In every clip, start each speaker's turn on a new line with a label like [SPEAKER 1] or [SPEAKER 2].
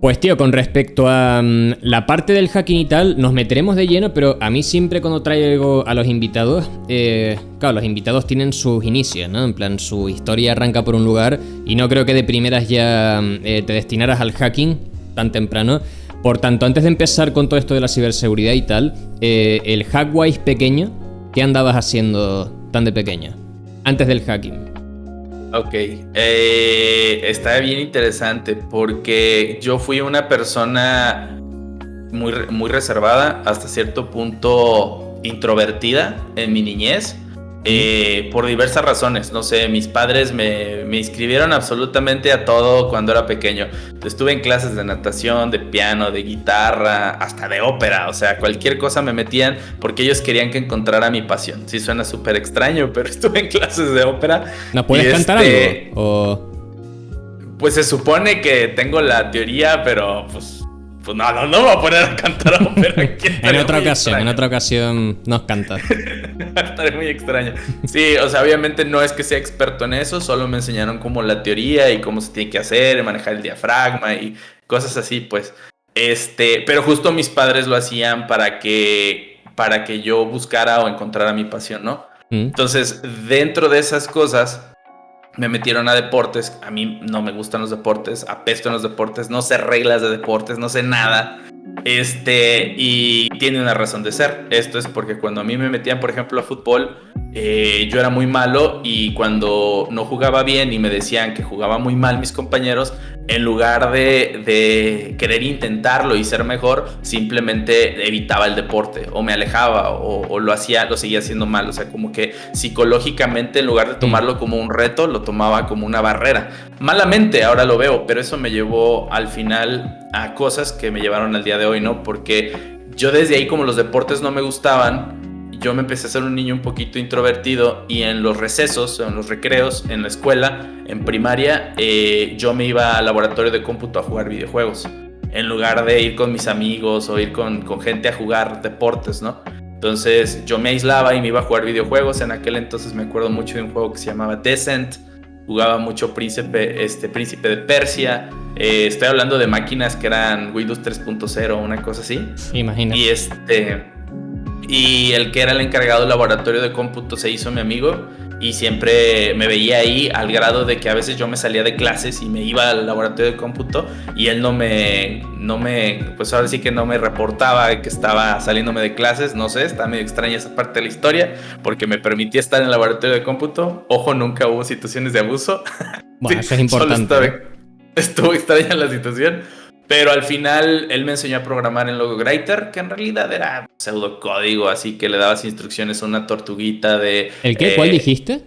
[SPEAKER 1] Pues tío, con respecto a la parte del hacking y tal, nos meteremos de lleno, pero a mí siempre cuando traigo a los invitados, claro, los invitados tienen sus inicios, ¿no? En plan, su historia arranca por un lugar y no creo que de primeras ya te destinaras al hacking tan temprano. Por tanto, antes de empezar con todo esto de la ciberseguridad y tal, el Hackwise pequeño, ¿qué andabas haciendo tan de pequeño? Antes del hacking.
[SPEAKER 2] Ok, está bien interesante porque yo fui una persona muy reservada, hasta cierto punto introvertida en mi niñez, por diversas razones. No sé, mis padres me inscribieron absolutamente a todo cuando era pequeño. Estuve en clases de natación, de piano, de guitarra, hasta de ópera. O sea, cualquier cosa me metían porque ellos querían que encontrara mi pasión. Sí, suena súper extraño, pero estuve en clases de ópera.
[SPEAKER 1] ¿No puedes cantar algo? ¿O?
[SPEAKER 2] Pues se supone que tengo la teoría, pero pues no me voy a poner a cantar ópera.
[SPEAKER 1] En otra ocasión nos cantas.
[SPEAKER 2] Estaré muy extraño. Sí, o sea, obviamente no es que sea experto en eso, solo me enseñaron como la teoría y cómo se tiene que hacer, manejar el diafragma y cosas así, pues. Pero justo mis padres lo hacían para que yo buscara o encontrara mi pasión, ¿no? Entonces, dentro de esas cosas, me metieron a deportes. A mí no me gustan los deportes, apesto en los deportes, no sé reglas de deportes, no sé nada. Y tiene una razón de ser. Esto es porque cuando a mí me metían, por ejemplo, a fútbol, yo era muy malo y cuando no jugaba bien y me decían que jugaba muy mal mis compañeros, en lugar de querer intentarlo y ser mejor, simplemente evitaba el deporte o me alejaba o lo seguía haciendo mal. O sea, como que psicológicamente, en lugar de tomarlo como un reto, lo tomaba como una barrera. Malamente, ahora lo veo, pero eso me llevó al final a cosas que me llevaron al día de hoy, ¿no? Porque yo desde ahí, como los deportes no me gustaban, yo me empecé a ser un niño un poquito introvertido y en los recesos, en los recreos, en la escuela, en primaria, yo me iba al laboratorio de cómputo a jugar videojuegos en lugar de ir con mis amigos o ir con gente a jugar deportes, ¿no? Entonces yo me aislaba y me iba a jugar videojuegos. En aquel entonces me acuerdo mucho de un juego que se llamaba Descent. Jugaba mucho Príncipe de Persia. Estoy hablando de máquinas que eran Windows 3.0, una cosa así.
[SPEAKER 1] Imagínate.
[SPEAKER 2] Y el que era el encargado del laboratorio de cómputo se hizo mi amigo y siempre me veía ahí, al grado de que a veces yo me salía de clases y me iba al laboratorio de cómputo y él pues ahora sí que no me reportaba que estaba saliéndome de clases. No sé, está medio extraña esa parte de la historia porque me permitía estar en el laboratorio de cómputo. Ojo, nunca hubo situaciones de abuso.
[SPEAKER 1] Bueno, eso es importante.
[SPEAKER 2] Estuvo extraña la situación. Pero al final él me enseñó a programar en LogoWriter, que en realidad era pseudocódigo, así que le dabas instrucciones a una tortuguita de...
[SPEAKER 1] ¿El qué? ¿Cuál dijiste?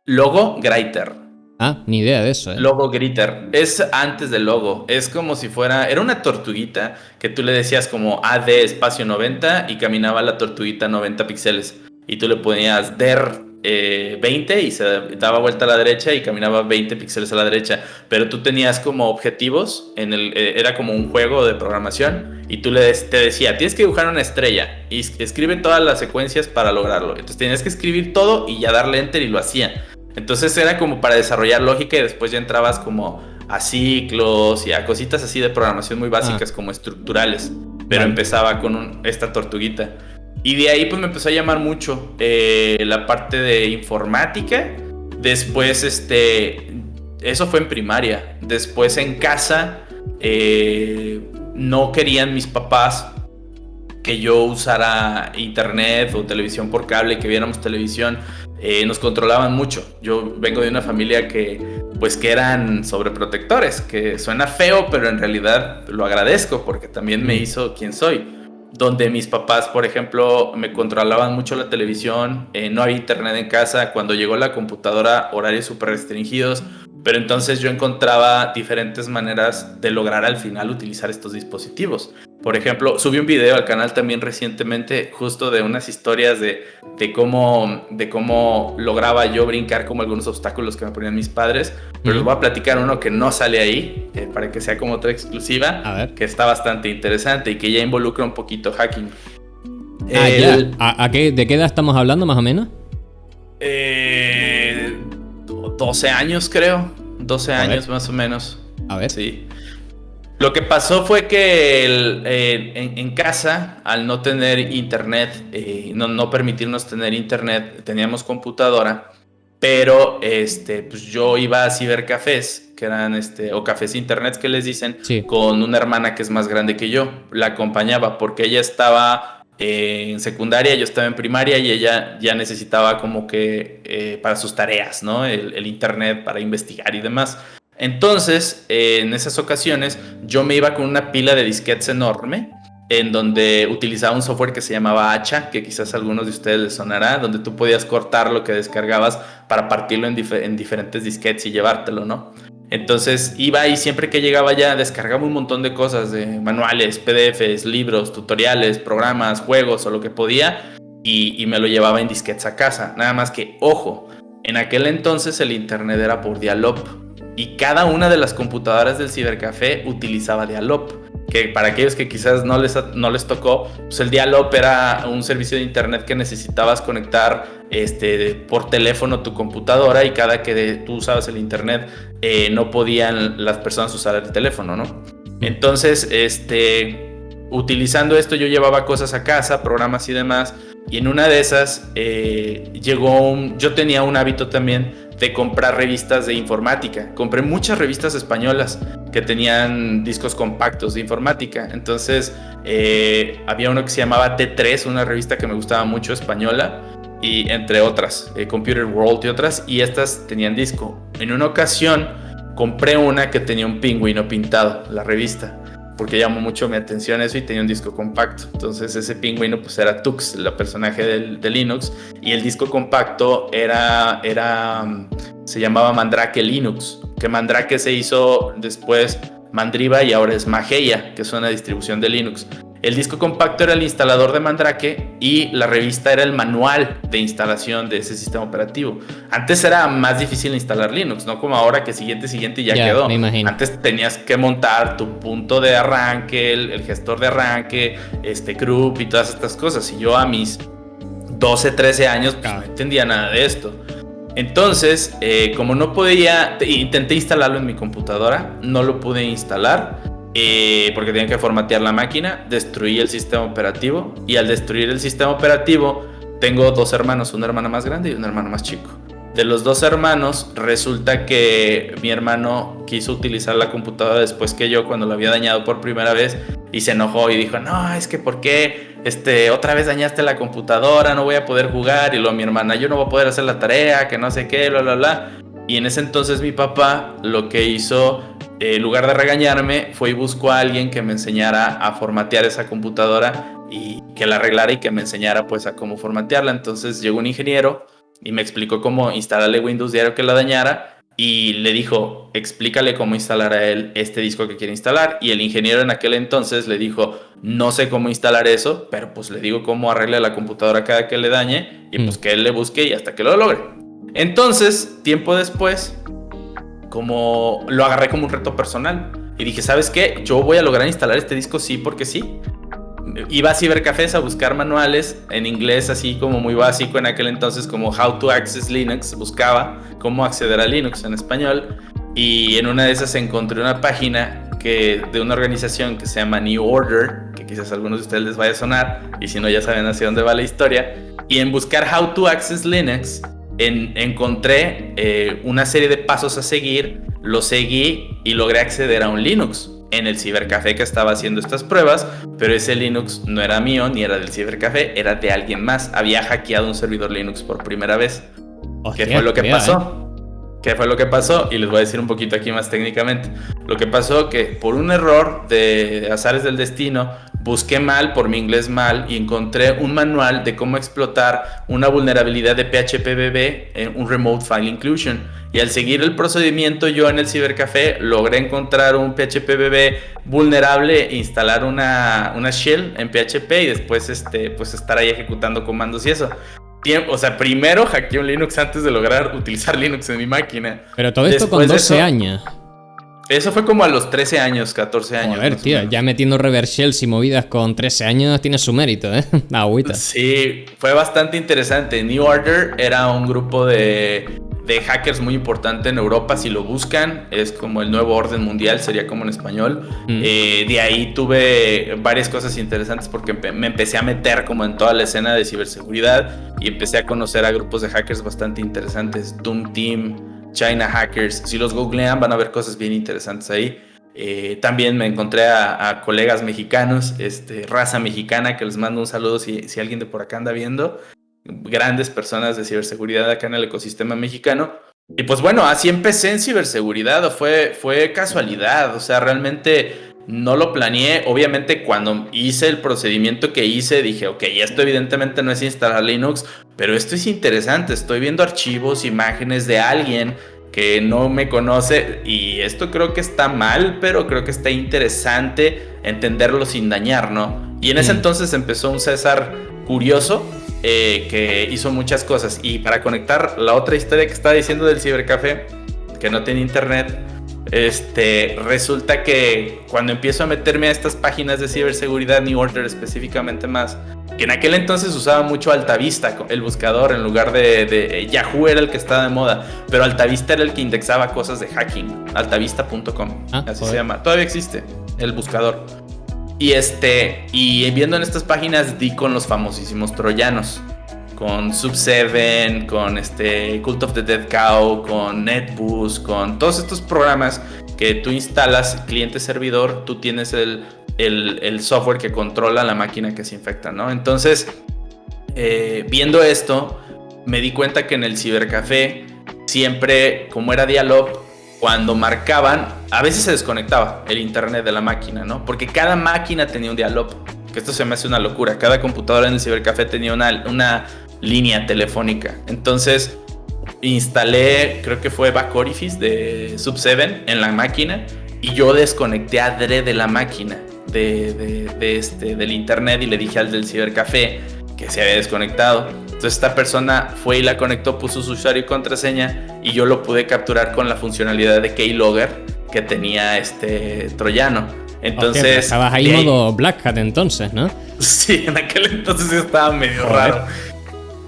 [SPEAKER 2] LogoWriter.
[SPEAKER 1] Ah, ni idea de eso,
[SPEAKER 2] LogoWriter. Es antes del logo. Es como si fuera... Era una tortuguita que tú le decías como AD espacio 90 y caminaba la tortuguita 90 píxeles. Y tú le ponías der 20 y se daba vuelta a la derecha y caminaba 20 píxeles a la derecha. Pero tú tenías como objetivos, era como un juego de programación y tú te decía, tienes que dibujar una estrella y escribe todas las secuencias para lograrlo. Entonces tenías que escribir todo y ya darle enter y lo hacía. Entonces era como para desarrollar lógica y después ya entrabas como a ciclos y a cositas así de programación muy básicas como estructurales. Pero empezaba con esta tortuguita. Y de ahí pues me empezó a llamar mucho la parte de informática. Después eso fue en primaria. Después en casa no querían mis papás que yo usara internet o televisión por cable, que viéramos televisión. Nos controlaban mucho. Yo vengo de una familia que eran sobreprotectores, que suena feo, pero en realidad lo agradezco porque también me hizo quien soy. Donde mis papás, por ejemplo, me controlaban mucho la televisión, no había internet en casa. Cuando llegó la computadora, horarios súper restringidos, pero entonces yo encontraba diferentes maneras de lograr al final utilizar estos dispositivos. Por ejemplo, subí un video al canal también recientemente, justo de unas historias de cómo lograba yo brincar como algunos obstáculos que me ponían mis padres. Pero les voy a platicar uno que no sale ahí, para que sea como otra exclusiva, que está bastante interesante y que ya involucra un poquito hacking.
[SPEAKER 1] ¿De qué edad estamos hablando más o menos?
[SPEAKER 2] 12 años creo, 12 años más o menos.
[SPEAKER 1] A ver.
[SPEAKER 2] Sí. Lo que pasó fue que en casa, al no tener internet, no permitirnos tener internet, teníamos computadora, pero pues yo iba a cibercafés, que eran o cafés internet que les dicen,
[SPEAKER 1] Sí.
[SPEAKER 2] con una hermana que es más grande que yo. La acompañaba porque ella estaba en secundaria, yo estaba en primaria y ella ya necesitaba como que para sus tareas, ¿no? El internet para investigar y demás. Entonces, en esas ocasiones, yo me iba con una pila de disquetes enorme, en donde utilizaba un software que se llamaba Hacha, que quizás a algunos de ustedes les sonará, donde tú podías cortar lo que descargabas para partirlo en diferentes disquetes y llevártelo, ¿no? Entonces iba y siempre que llegaba ya descargaba un montón de cosas, de manuales, PDFs, libros, tutoriales, programas, juegos o lo que podía, y me lo llevaba en disquetes a casa. Nada más que, ojo, en aquel entonces el internet era por dial-up. Y cada una de las computadoras del cibercafé utilizaba dial-up, que para aquellos que quizás no les tocó, pues el dial-up era un servicio de internet que necesitabas conectar por teléfono tu computadora, y cada que tú usabas el internet no podían las personas usar el teléfono, ¿no? Entonces, utilizando esto yo llevaba cosas a casa, programas y demás, y en una de esas yo tenía un hábito también de comprar revistas de informática. Compré muchas revistas españolas que tenían discos compactos de informática. Entonces había uno que se llamaba T3, una revista que me gustaba mucho, española, y entre otras, Computer World y otras, y estas tenían disco. En una ocasión compré una que tenía un pingüino pintado, la revista, porque llamó mucho mi atención eso, y tenía un disco compacto. Entonces ese pingüino pues era Tux, el personaje de Linux, y el disco compacto se llamaba Mandrake Linux, que Mandrake se hizo después Mandriva y ahora es Mageia, que es una distribución de Linux. El disco compacto era el instalador de Mandrake y la revista era el manual de instalación de ese sistema operativo. Antes era más difícil instalar Linux, no como ahora que siguiente y ya quedó.
[SPEAKER 1] Me imagino.
[SPEAKER 2] Antes tenías que montar tu punto de arranque, el gestor de arranque, group y todas estas cosas. Y yo a mis 12, 13 años pues, no entendía nada de esto. Entonces, como no podía, intenté instalarlo en mi computadora, no lo pude instalar. Porque tenían que formatear la máquina, destruí el sistema operativo, y al destruir el sistema operativo tengo dos hermanos, una hermana más grande y un hermano más chico. De los dos hermanos, resulta que mi hermano quiso utilizar la computadora después que yo, cuando lo había dañado por primera vez, y se enojó y dijo, no, es que ¿por qué otra vez dañaste la computadora? No voy a poder jugar. Y luego mi hermana, yo no voy a poder hacer la tarea, que no sé qué, bla, bla, bla. Y en ese entonces mi papá lo que hizo, en lugar de regañarme, fue y buscó a alguien que me enseñara a formatear esa computadora y que la arreglara y que me enseñara pues a cómo formatearla. Entonces llegó un ingeniero y me explicó cómo instalarle Windows diario que la dañara, y le dijo, explícale cómo instalar a él este disco que quiere instalar. Y el ingeniero en aquel entonces le dijo, no sé cómo instalar eso, pero pues le digo cómo arregle la computadora cada que le dañe, y pues que él le busque y hasta que lo logre. Entonces, tiempo después, como lo agarré como un reto personal y dije, ¿sabes qué? Yo voy a lograr instalar este disco sí porque sí. Iba a cibercafés a buscar manuales en inglés, así como muy básico en aquel entonces, como How to Access Linux, buscaba cómo acceder a Linux en español, y en una de esas encontré una página de una organización que se llama New Order, que quizás a algunos de ustedes les vaya a sonar, y si no ya saben hacia dónde va la historia. Y en buscar How to Access Linux encontré una serie de pasos a seguir, lo seguí y logré acceder a un Linux en el cibercafé que estaba haciendo estas pruebas, pero ese Linux no era mío ni era del cibercafé, era de alguien más. Había hackeado un servidor Linux por primera vez.
[SPEAKER 1] Hostia,
[SPEAKER 2] ¿Qué fue lo que pasó? ¿Qué fue lo que pasó? Y les voy a decir un poquito aquí más técnicamente. Lo que pasó que por un error de azares del destino, busqué mal, por mi inglés mal, y encontré un manual de cómo explotar una vulnerabilidad de PHPBB en un Remote File Inclusion. Y al seguir el procedimiento, yo en el cibercafé logré encontrar un PHPBB vulnerable e instalar una shell en PHP, y después pues estar ahí ejecutando comandos y eso. O sea, primero hackeé un Linux antes de lograr utilizar Linux en mi máquina.
[SPEAKER 1] Pero todo esto después con 12 años.
[SPEAKER 2] Eso fue como a los 13 años, 14 años.
[SPEAKER 1] A ver, tío, ya metiendo reverse shells y movidas con 13 años tiene su mérito, ¿eh? Agüita.
[SPEAKER 2] Sí, fue bastante interesante. New Order era un grupo de de hackers muy importante en Europa. Si lo buscan, es como el nuevo orden mundial, sería como en español. De ahí tuve varias cosas interesantes porque me empecé a meter como en toda la escena de ciberseguridad y empecé a conocer a grupos de hackers bastante interesantes. Doom Team, China Hackers. Si los googlean van a ver cosas bien interesantes ahí. También me encontré a colegas mexicanos, raza mexicana, que les mando un saludo si alguien de por acá anda viendo. Grandes personas de ciberseguridad acá en el ecosistema mexicano. Y pues bueno, así empecé en ciberseguridad. Fue casualidad, o sea, realmente no lo planeé. Obviamente cuando hice el procedimiento que hice dije, ok, esto evidentemente no es instalar Linux, pero esto es interesante. Estoy viendo archivos, imágenes de alguien que no me conoce y esto creo que está mal, pero creo que está interesante entenderlo sin dañar, ¿no? Y en ese entonces empezó un César curioso que hizo muchas cosas. Y para conectar la otra historia que estaba diciendo del cibercafé, que no tiene internet, resulta que cuando empiezo a meterme a estas páginas de ciberseguridad, New Order específicamente más, que en aquel entonces usaba mucho Altavista, el buscador, en lugar de Yahoo era el que estaba de moda, pero Altavista era el que indexaba cosas de hacking, altavista.com, así se llama, todavía existe el buscador. Y viendo en estas páginas di con los famosísimos troyanos, con Sub7, con Cult of the Dead Cow, con NetBoost, con todos estos programas que tú instalas cliente-servidor, tú tienes el software que controla la máquina que se infecta, ¿no? Entonces, viendo esto, me di cuenta que en el cibercafé siempre, como era dial-up, cuando marcaban, a veces se desconectaba el internet de la máquina, ¿no? Porque cada máquina tenía un dial-up, que esto se me hace una locura. Cada computadora en el cibercafé tenía una línea telefónica. Entonces, instalé, creo que fue Back Orifice de Sub7 en la máquina y yo desconecté adrede la máquina del internet y le dije al del cibercafé que se había desconectado. Entonces esta persona fue y la conectó, puso su usuario y contraseña y yo lo pude capturar con la funcionalidad de Keylogger que tenía troyano. Entonces,
[SPEAKER 1] okay, estabas ahí modo Black Hat entonces, ¿no?
[SPEAKER 2] Sí, en aquel entonces estaba medio raro.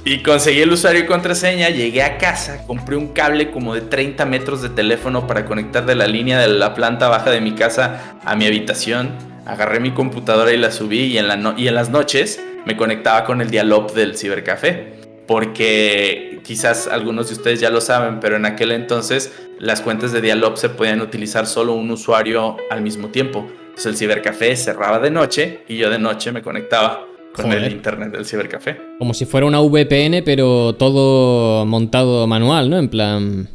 [SPEAKER 2] Y conseguí el usuario y contraseña, llegué a casa, compré un cable como de 30 metros de teléfono para conectar de la línea de la planta baja de mi casa a mi habitación. Agarré mi computadora y la subí y en las noches me conectaba con el dial-up del cibercafé. Porque quizás algunos de ustedes ya lo saben, pero en aquel entonces las cuentas de dial-up se podían utilizar solo un usuario al mismo tiempo. Entonces el cibercafé cerraba de noche y yo de noche me conectaba con el internet del cibercafé.
[SPEAKER 1] Como si fuera una VPN, pero todo montado manual, ¿no? En plan...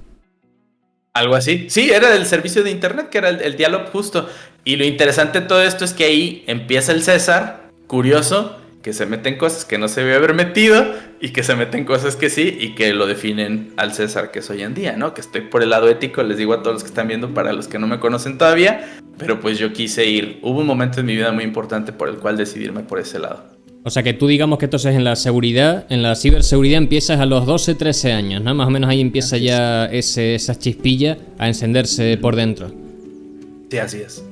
[SPEAKER 2] Algo así. Sí, era del servicio de internet, que era el dial-up justo. Y lo interesante de todo esto es que ahí empieza el César, curioso, que se meten cosas que no se debe haber metido y que se meten cosas que sí y que lo definen al César que es hoy en día, ¿no? Que estoy por el lado ético, les digo a todos los que están viendo, para los que no me conocen todavía, pero pues yo quise ir. Hubo un momento en mi vida muy importante por el cual decidirme por ese lado.
[SPEAKER 1] O sea que tú digamos que entonces en la seguridad, en la ciberseguridad empiezas a los 12, 13 años, ¿no? Más o menos ahí empieza ya esa chispilla a encenderse por dentro.
[SPEAKER 2] Sí, así es.